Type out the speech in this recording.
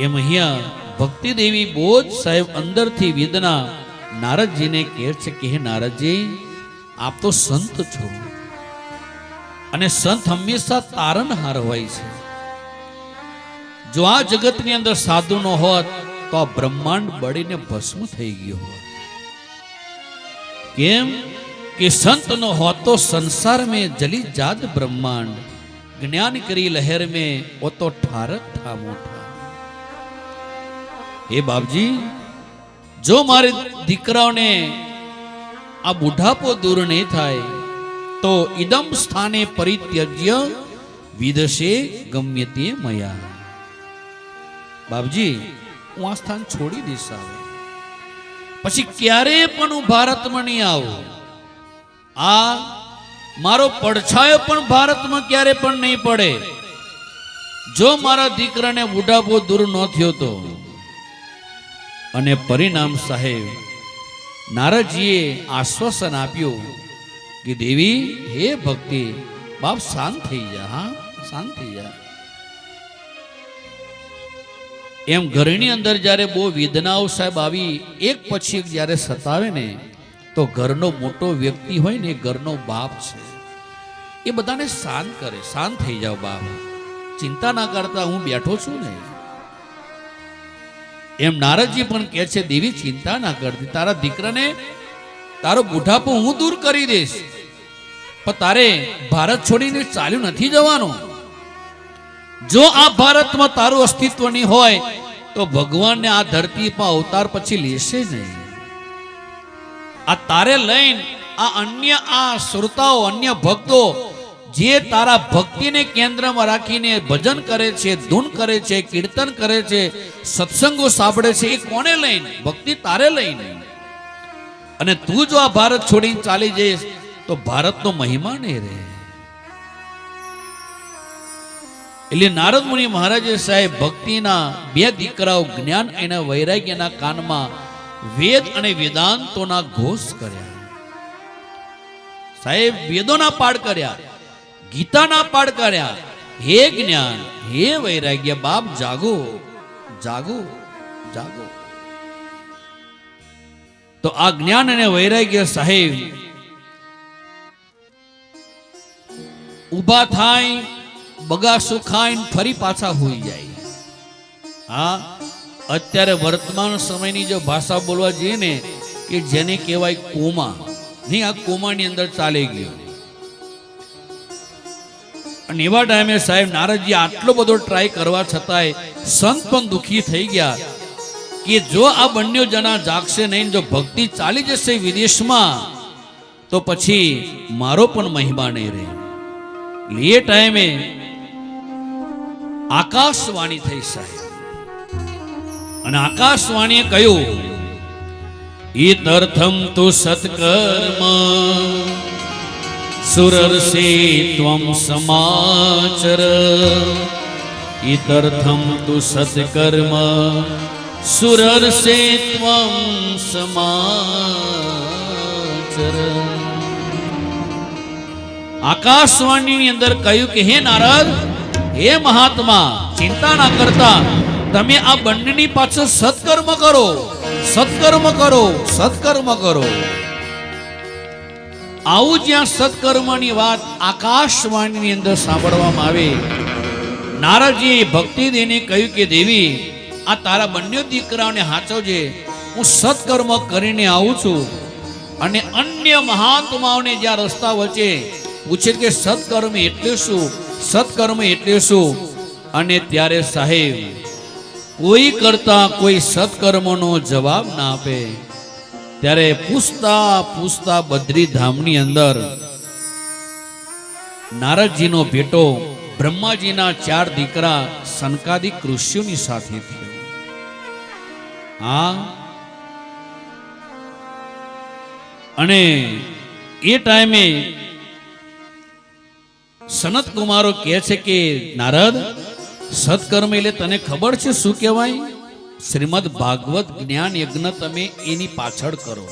એમ અહીંયા ભક્તિ દેવી બહુ જ સાહેબ અંદરથી વેદના નારદજીને કહે છે કે હે નારદજી, આપ તો સંત છો અને સંત હંમેશા તારણહાર હોય છે. જો આ જગતની અંદર સાધુ ન હોત તો આ બ્રહ્માંડ બળીને ભસ્મ થઈ ગયો હોત. કેમ કે સંત ન હોત તો સંસાર में जली जात ब्रह्मांड, ज्ञान करी लहर में वो तो ठारक था मोठा. हे बाबजी, जो मारे દીકરાઓને આ બુઢાપો દૂર નહીં થાય તો ઇદમ સ્થાને પરિત્યજ્ય વિદશે ગમ્યતે મયા. બાબજી, હું આ સ્થાન છોડી દઈશ, આવે પછી ક્યારે પણ હું ભારતમાં નહીં આવું. આ મારો પડછાયો પણ ભારતમાં ક્યારે પણ નહીં પડે જો મારા દીકરાને બુઢાપો દૂર ન થયો તો. અને પરિણામ સાહેબ નારદજીએ આશ્વાસન આપ્યું કે દેવી, હે ભક્તિ, બાપ શાંત થઈ જા, હા શાંત થઈ જા. એમ ઘરની અંદર જ્યારે બહુ વેદનાઓ સાહેબ આવી એક પછી એક જ્યારે સતાવે ને તો ઘરનો મોટો વ્યક્તિ હોય ને, ઘરનો બાપ છે, એ બધાને શાંત કરે. શાંત થઈ જાઓ બાપ, ચિંતા ના કરતા, હું બેઠો છું ને. એમ નારદજી પણ કહે છે, દેવી ચિંતા ના કરતી, તારા દીકરાને તારો બુઢાપો હું દૂર કરી દઈશ, પણ તારે ભારત છોડીને ચાલ્યું નથી જવાનું. જો આ ભારતમાં તારું અસ્તિત્વ નહીં હોય તો ભગવાનને આ ધરતી પર અવતાર પછી લેશે નહીં. આ તારે લઈને આ અન્ય આ શ્રોતાઓ, અન્ય ભક્તો જે તારા ભક્તિને કેન્દ્રમાં રાખીને ભજન કરે છે, ધૂન કરે છે, કીર્તન કરે છે, સત્સંગો સાંભળે છે, એ કોને લઈને? ભક્તિ તારે લઈને. અને તું જો આ ભારત છોડીને ચાલી જઈશ તો ભારતનો મહિમા નહીં રહે. એટલે નારદ મુનિ મહારાજે સાહેબ ભક્તિના બે દીકરાઓ જ્ઞાન અને વૈરાગ્યના કાનમાં વેદ અને વેદાંતોના ઘોષ કર્યા. સાહેબ વેદોના પાઠ કર્યા, ગીતાના પાઠ કર્યા. હે જ્ઞાન, હે વૈરાગ્ય, બાપ જાગો, જાગો, જાગો. તો આ જ્ઞાન અને વૈરાગ્ય સાહેબ ઉભા થાય, બગાસું ખાઈને ફરી પાછા હોઈ જાય. હા, અત્યારે વર્તમાન સમયની જો ભાષા બોલવા જઈએ ને કે જેને કહેવાય કોમા, નહીં, આ કોમાની અંદર ચાલી ગયો. અને એવા ટાઈમે સાહેબ નારદજી આટલો બધો ટ્રાય કરવા છતાંય સંત પણ દુખી થઈ ગયા કે જો આ બંને જણા જાગશે નહીં, જો ભક્તિ ચાલી જશે વિદેશમાં તો પછી મારો પણ મહિમા નહીં રહે. એ ટાઈમે આકાશવાણી થઈ સાહેબ, અને આકાશવાણીએ કહ્યું, ઈતર્થમ તુ સત્કર્મ સુરર્ષે ત્વમ સમાચર. ઈતર્થમ તુ સત્કર્મ સુરર્ષે ત્વમ સમાચર. આકાશવાણીની અંદર કહ્યું કે હે નારદ, હે મહાત્મા, ચિંતા ના કરતા, તમે આ બંનેની પાછળ સત્કર્મ કરો, સત્કર્મ કરો, સત્કર્મ કરો. આવું જ્યાં સત્કર્મની વાત આકાશવાણીની અંદર સાંભળવામાં આવે, નારદજીએ ભક્તિ દેને કહ્યું કે દેવી, આ તારા બંને દીકરાઓને હાચવજે, હું સત્કર્મ કરીને આવું છું. અને અન્ય મહાત્માઓને જ્યાં રસ્તા વચ્ચે પૂછે કે સત્કર્મ એટલે શું, સત્કર્મ એટલે શું, અને ત્યારે સાહેબ કોઈ કરતા કોઈ સત્કર્મનો જવાબ ના આપે. ત્યારે પૂછતા પૂછતા બદ્રીધામની અંદર નારદજીનો ભેટો બ્રહ્માજીના 4 દીકરા સનકાદિક ઋષિઓની સાથે થયો. હા, અને એ ટાઈમે સનત કુમારો કહે છે કે નારદ, સત્કર્મ એટલે તને ખબર છે શું કહેવાય? શ્રીમદ ભાગવત જ્ઞાન યજ્ઞ તમે એની પાછળ કરો.